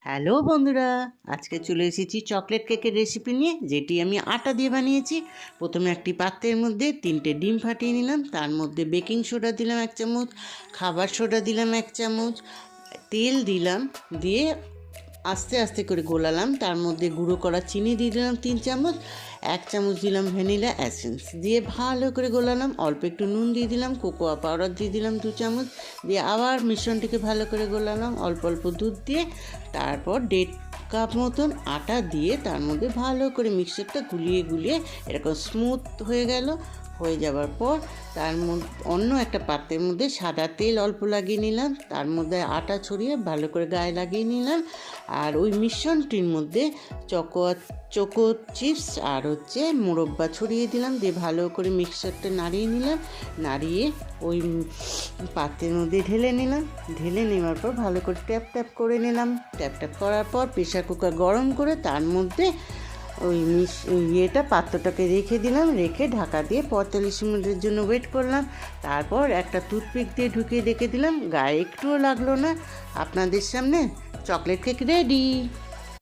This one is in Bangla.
হ্যালো বন্ধুরা, আজকে চলে এসেছি চকলেট কেকের রেসিপি নিয়ে, যেটি আমি আটা দিয়ে বানিয়েছি। প্রথমে একটি পাত্রের মধ্যে 3টে ডিম ফাটিয়ে নিলাম, তার মধ্যে বেকিং সোডা দিলাম 1 চামচ, খাবার সোডা দিলাম 1 চামচ, তেল দিলাম, দিয়ে আস্তে আস্তে করে গোলালাম। তার মধ্যে গুঁড়ো করা চিনি দিয়ে দিলাম 3 চামচ, 1 চামচ দিলাম ভ্যানিলা এসেন্স, দিয়ে ভালো করে গোলালাম। অল্প একটু নুন দিয়ে দিলাম, কোকোয়া পাউডার দিয়ে দিলাম 2 চামচ, দিয়ে আবার মিশ্রণটিকে ভালো করে গোলালাম অল্প অল্প দুধ দিয়ে। তারপর 1.5 কাপ মতন আটা দিয়ে তার মধ্যে ভালো করে মিক্সচারটা গুলিয়ে গুলিয়ে এরকম স্মুথ হয়ে যাওয়ার পর তার মধ্যে অন্য একটা পাত্রের মধ্যে সাদা তেল অল্প লাগিয়ে নিলাম, তার মধ্যে আটা ছড়িয়ে ভালো করে গায়ে লাগিয়ে নিলাম। আর ওই মিশ্রণটির মধ্যে চোকো চিপস আর মোরব্বা ছড়িয়ে দিলাম, দিয়ে ভালো করে মিক্সচারটা নাড়িয়ে নিলাম। নাড়িয়ে ওই পাত্রের মধ্যে ঢেলে নেওয়ার পর ভালো করে ট্যাপ ট্যাপ করে নিলাম। ট্যাপ ট্যাপ করার পর প্রেশার কুকার গরম করে তার মধ্যে ওই পাত্রটাকে রেখে দিলাম, রেখে ঢাকা দিয়ে 45 মিনিটের জন্য ওয়েট করলাম। তারপর একটা টুথপিক দিয়ে ঢুকিয়ে রেখে দিলাম, গায়ে একটুও লাগলো না। আপনাদের সামনে চকলেট কেক রেডি।